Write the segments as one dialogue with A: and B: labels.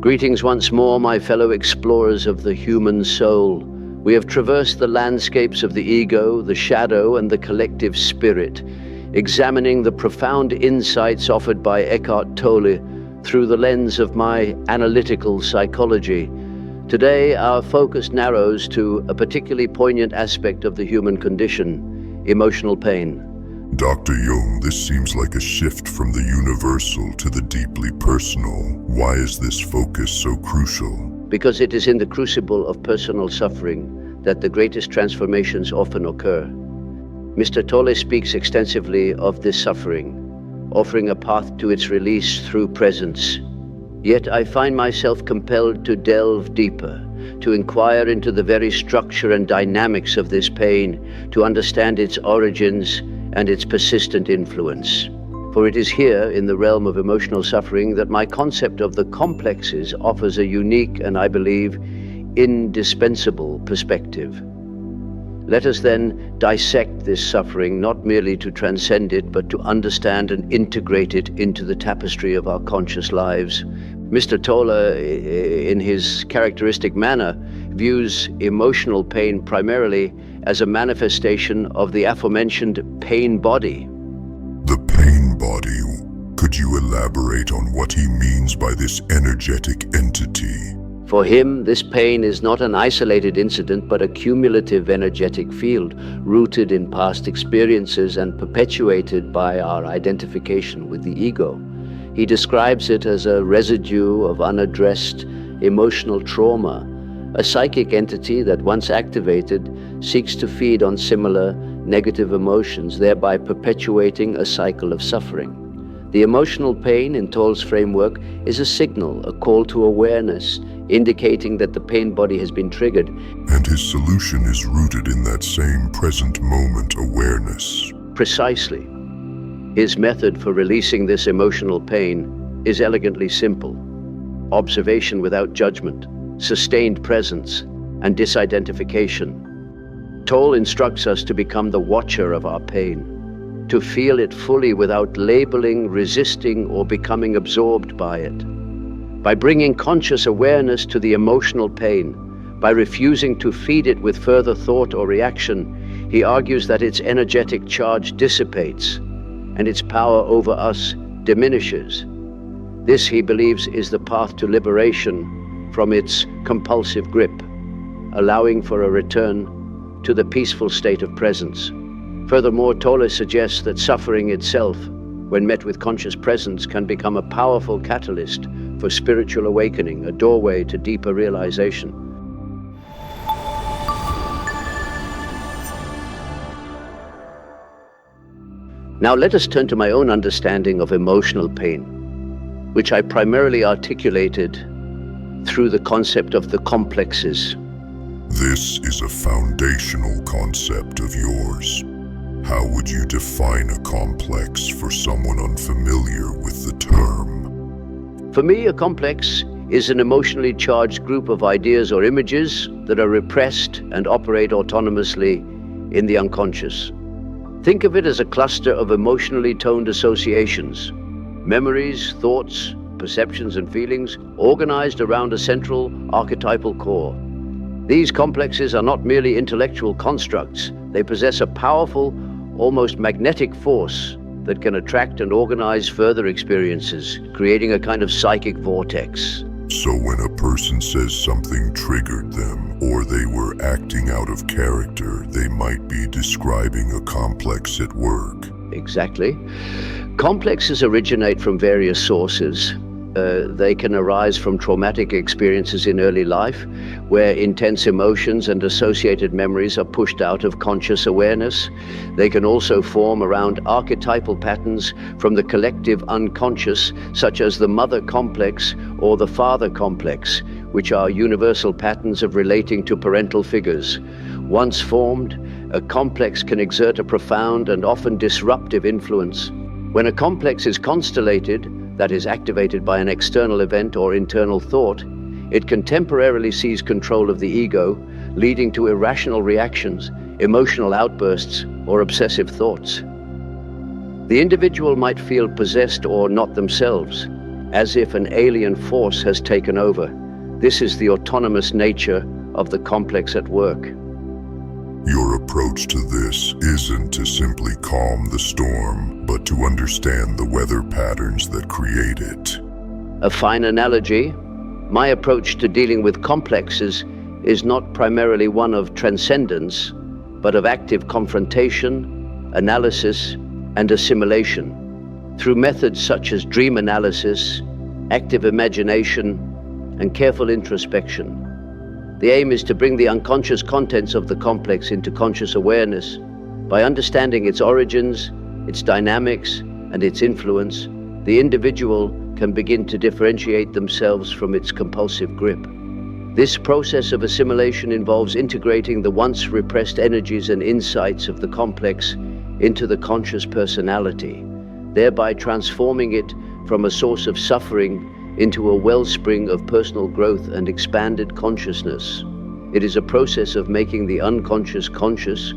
A: Greetings once more, my fellow explorers of the human soul. We have traversed the landscapes of the ego, the shadow, and the collective spirit, examining the profound insights offered by Eckhart Tolle through the lens of my analytical psychology. Today, our focus narrows to a particularly poignant aspect of the human condition: emotional pain.
B: Dr. Jung, this seems like a shift from the universal to the deeply personal. Why is this focus so crucial?
A: Because it is in the crucible of personal suffering that the greatest transformations often occur. Mr. Tolle speaks extensively of this suffering, offering a path to its release through presence. Yet I find myself compelled to delve deeper, to inquire into the very structure and dynamics of this pain, to understand its origins and its persistent influence. For it is here, in the realm of emotional suffering, that my concept of the complexes offers a unique and, I believe, indispensable perspective. Let us then dissect this suffering, not merely to transcend it, but to understand and integrate it into the tapestry of our conscious lives. Mr. Tolle, in his characteristic manner, views emotional pain primarily as a manifestation of the aforementioned pain body.
B: The pain body. Could you elaborate on what he means by this energetic entity?
A: For him, this pain is not an isolated incident, but a cumulative energetic field, rooted in past experiences and perpetuated by our identification with the ego. He describes it as a residue of unaddressed emotional trauma, a psychic entity that, once activated, seeks to feed on similar negative emotions, thereby perpetuating a cycle of suffering. The emotional pain, in Tolle's framework, is a signal, a call to awareness, indicating that the pain body has been triggered.
B: And his solution is rooted in that same present moment awareness.
A: Precisely. His method for releasing this emotional pain is elegantly simple: observation without judgment, sustained presence, and disidentification. Tolle instructs us to become the watcher of our pain, to feel it fully without labeling, resisting, or becoming absorbed by it. By bringing conscious awareness to the emotional pain, by refusing to feed it with further thought or reaction, he argues that its energetic charge dissipates and its power over us diminishes. This, he believes, is the path to liberation from its compulsive grip, allowing for a return to the peaceful state of presence. Furthermore, Tolle suggests that suffering itself, when met with conscious presence, can become a powerful catalyst for spiritual awakening, a doorway to deeper realization. Now let us turn to my own understanding of emotional pain, which I primarily articulated through the concept of the complexes.
B: This is a foundational concept of yours. How would you define a complex for someone unfamiliar with the term?
A: For me, a complex is an emotionally charged group of ideas or images that are repressed and operate autonomously in the unconscious. Think of it as a cluster of emotionally toned associations, memories, thoughts, perceptions, and feelings organized around a central archetypal core. These complexes are not merely intellectual constructs. They possess a powerful, almost magnetic force that can attract and organize further experiences, creating a kind of psychic vortex.
B: So when a person says something triggered them, or they were acting out of character, they might be describing a complex at work.
A: Exactly. Complexes originate from various sources. They can arise from traumatic experiences in early life, where intense emotions and associated memories are pushed out of conscious awareness. They can also form around archetypal patterns from the collective unconscious, such as the mother complex or the father complex, which are universal patterns of relating to parental figures. Once formed, a complex can exert a profound and often disruptive influence. When a complex is constellated, that is activated by an external event or internal thought, it can temporarily seize control of the ego, leading to irrational reactions, emotional outbursts, or obsessive thoughts. The individual might feel possessed or not themselves, as if an alien force has taken over. This is the autonomous nature of the complex at work.
B: Your approach to this isn't to simply calm the storm, but to understand the weather patterns that create it.
A: A fine analogy, my approach to dealing with complexes is not primarily one of transcendence, but of active confrontation, analysis, and assimilation. Through methods such as dream analysis, active imagination, and careful introspection. The aim is to bring the unconscious contents of the complex into conscious awareness. By understanding its origins, its dynamics, and its influence, the individual can begin to differentiate themselves from its compulsive grip. This process of assimilation involves integrating the once repressed energies and insights of the complex into the conscious personality, thereby transforming it from a source of suffering into a wellspring of personal growth and expanded consciousness. It is a process of making the unconscious conscious,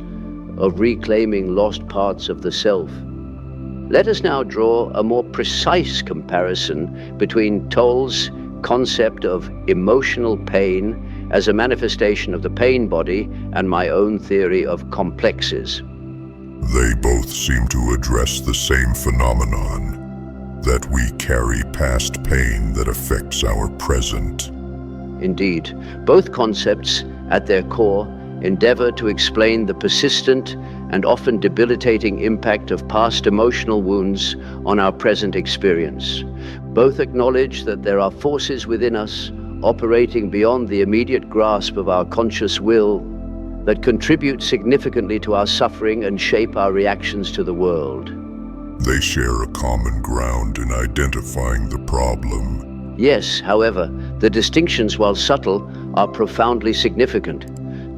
A: of reclaiming lost parts of the self. Let us now draw a more precise comparison between Tolle's concept of emotional pain as a manifestation of the pain body and my own theory of complexes.
B: They both seem to address the same phenomenon, that we carry past pain that affects our present.
A: Indeed, both concepts, at their core, endeavor to explain the persistent and often debilitating impact of past emotional wounds on our present experience. Both acknowledge that there are forces within us operating beyond the immediate grasp of our conscious will that contribute significantly to our suffering and shape our reactions to the world.
B: They share a common ground in identifying the problem.
A: Yes, however, the distinctions, while subtle, are profoundly significant.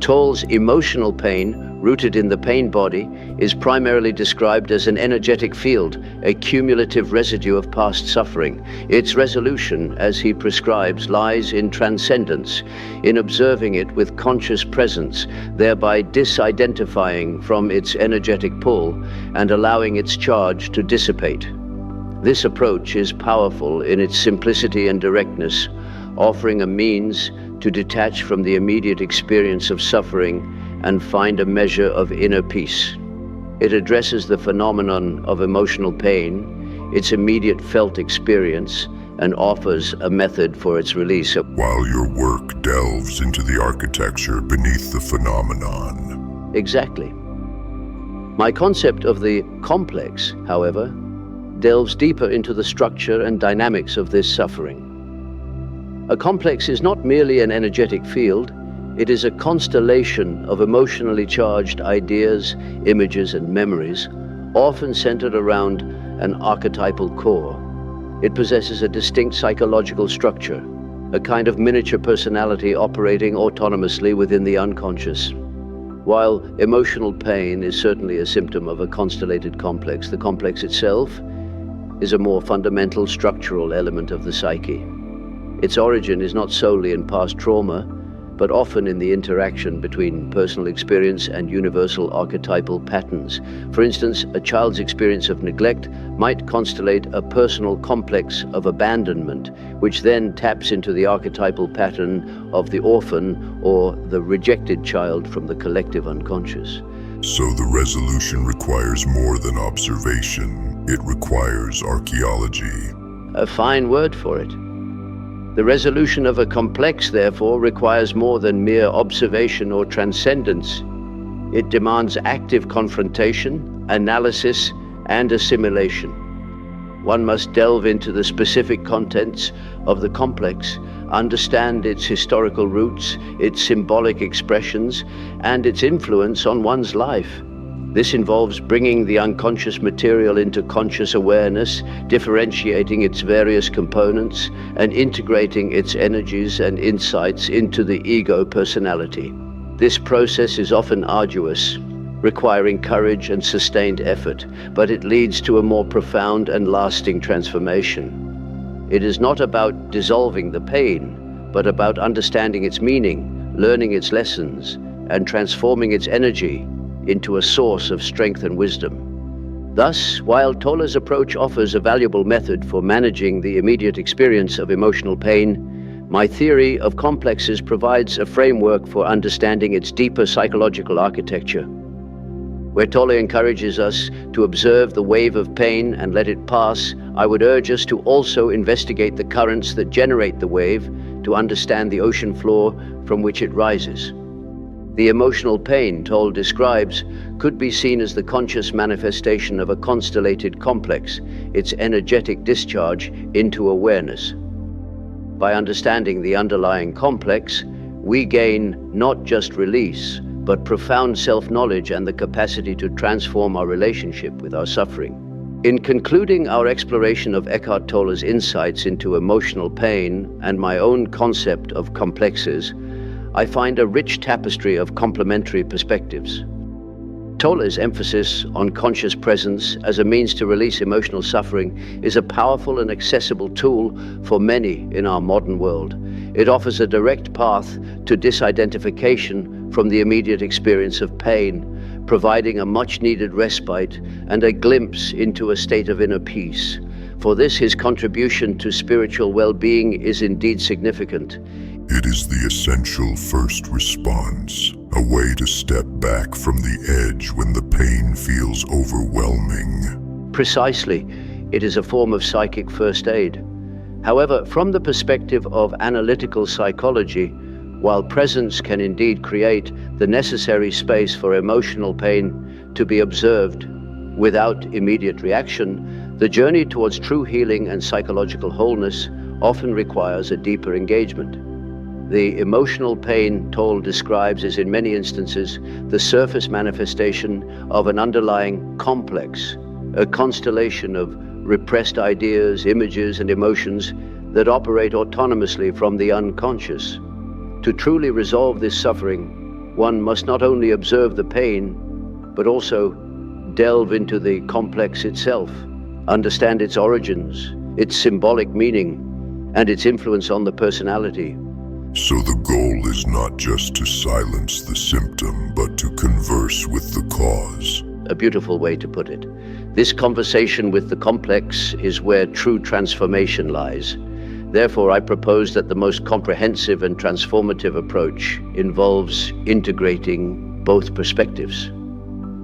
A: Tolle's emotional pain, rooted in the pain body, is primarily described as an energetic field, a cumulative residue of past suffering. Its resolution, as he prescribes, lies in transcendence, in observing it with conscious presence, thereby disidentifying from its energetic pull and allowing its charge to dissipate. This approach is powerful in its simplicity and directness, offering a means to detach from the immediate experience of suffering and find a measure of inner peace. It addresses the phenomenon of emotional pain, its immediate felt experience, and offers a method for its release.
B: While your work delves into the architecture beneath the phenomenon.
A: Exactly. My concept of the complex, however, delves deeper into the structure and dynamics of this suffering. A complex is not merely an energetic field, it is a constellation of emotionally charged ideas, images, and memories, often centered around an archetypal core. It possesses a distinct psychological structure, a kind of miniature personality operating autonomously within the unconscious. While emotional pain is certainly a symptom of a constellated complex, the complex itself is a more fundamental structural element of the psyche. Its origin is not solely in past trauma, but often in the interaction between personal experience and universal archetypal patterns. For instance, a child's experience of neglect might constellate a personal complex of abandonment, which then taps into the archetypal pattern of the orphan or the rejected child from the collective unconscious.
B: So the resolution requires more than observation. It requires archaeology.
A: A fine word for it. The resolution of a complex, therefore, requires more than mere observation or transcendence. It demands active confrontation, analysis, and assimilation. One must delve into the specific contents of the complex, understand its historical roots, its symbolic expressions, and its influence on one's life. This involves bringing the unconscious material into conscious awareness, differentiating its various components, and integrating its energies and insights into the ego personality. This process is often arduous, requiring courage and sustained effort, but it leads to a more profound and lasting transformation. It is not about dissolving the pain, but about understanding its meaning, learning its lessons, and transforming its energy into a source of strength and wisdom. Thus, while Tolle's approach offers a valuable method for managing the immediate experience of emotional pain, my theory of complexes provides a framework for understanding its deeper psychological architecture. Where Tolle encourages us to observe the wave of pain and let it pass, I would urge us to also investigate the currents that generate the wave, to understand the ocean floor from which it rises. The emotional pain Tolle describes could be seen as the conscious manifestation of a constellated complex, its energetic discharge into awareness. By understanding the underlying complex, we gain not just release, but profound self-knowledge and the capacity to transform our relationship with our suffering. In concluding our exploration of Eckhart Tolle's insights into emotional pain and my own concept of complexes, I find a rich tapestry of complementary perspectives. Tolle's emphasis on conscious presence as a means to release emotional suffering is a powerful and accessible tool for many in our modern world. It offers a direct path to disidentification from the immediate experience of pain, providing a much-needed respite and a glimpse into a state of inner peace. For this, his contribution to spiritual well-being is indeed significant.
B: It is the essential first response, a way to step back from the edge when the pain feels overwhelming.
A: Precisely, it is a form of psychic first aid. However, from the perspective of analytical psychology, while presence can indeed create the necessary space for emotional pain to be observed without immediate reaction, the journey towards true healing and psychological wholeness often requires a deeper engagement. The emotional pain Tolle describes is in many instances the surface manifestation of an underlying complex, a constellation of repressed ideas, images, and emotions that operate autonomously from the unconscious. To truly resolve this suffering, one must not only observe the pain, but also delve into the complex itself, understand its origins, its symbolic meaning, and its influence on the personality.
B: So the goal is not just to silence the symptom, but to converse with the cause.
A: A beautiful way to put it. This conversation with the complex is where true transformation lies. Therefore, I propose that the most comprehensive and transformative approach involves integrating both perspectives.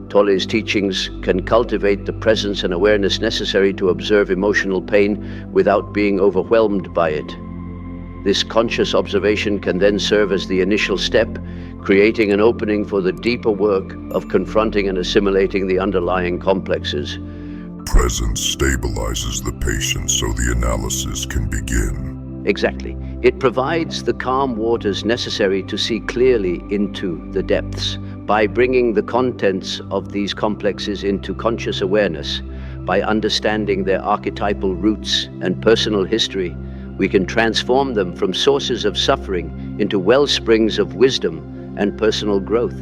A: Tolle's teachings can cultivate the presence and awareness necessary to observe emotional pain without being overwhelmed by it. This conscious observation can then serve as the initial step, creating an opening for the deeper work of confronting and assimilating the underlying complexes.
B: Presence stabilizes the patient so the analysis can begin.
A: Exactly. It provides the calm waters necessary to see clearly into the depths. By bringing the contents of these complexes into conscious awareness, by understanding their archetypal roots and personal history, we can transform them from sources of suffering into wellsprings of wisdom and personal growth.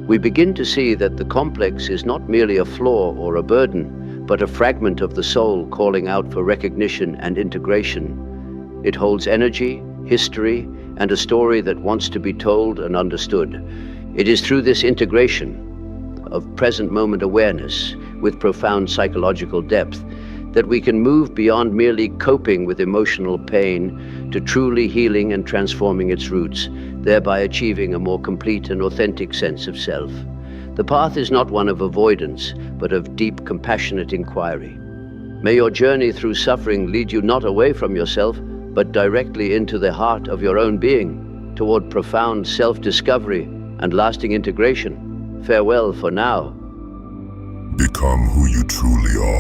A: We begin to see that the complex is not merely a flaw or a burden, but a fragment of the soul calling out for recognition and integration. It holds energy, history, and a story that wants to be told and understood. It is through this integration of present moment awareness with profound psychological depth that we can move beyond merely coping with emotional pain to truly healing and transforming its roots, thereby achieving a more complete and authentic sense of self. The path is not one of avoidance, but of deep, compassionate inquiry. May your journey through suffering lead you not away from yourself, but directly into the heart of your own being, toward profound self-discovery and lasting integration. Farewell for now.
B: Become who you truly are.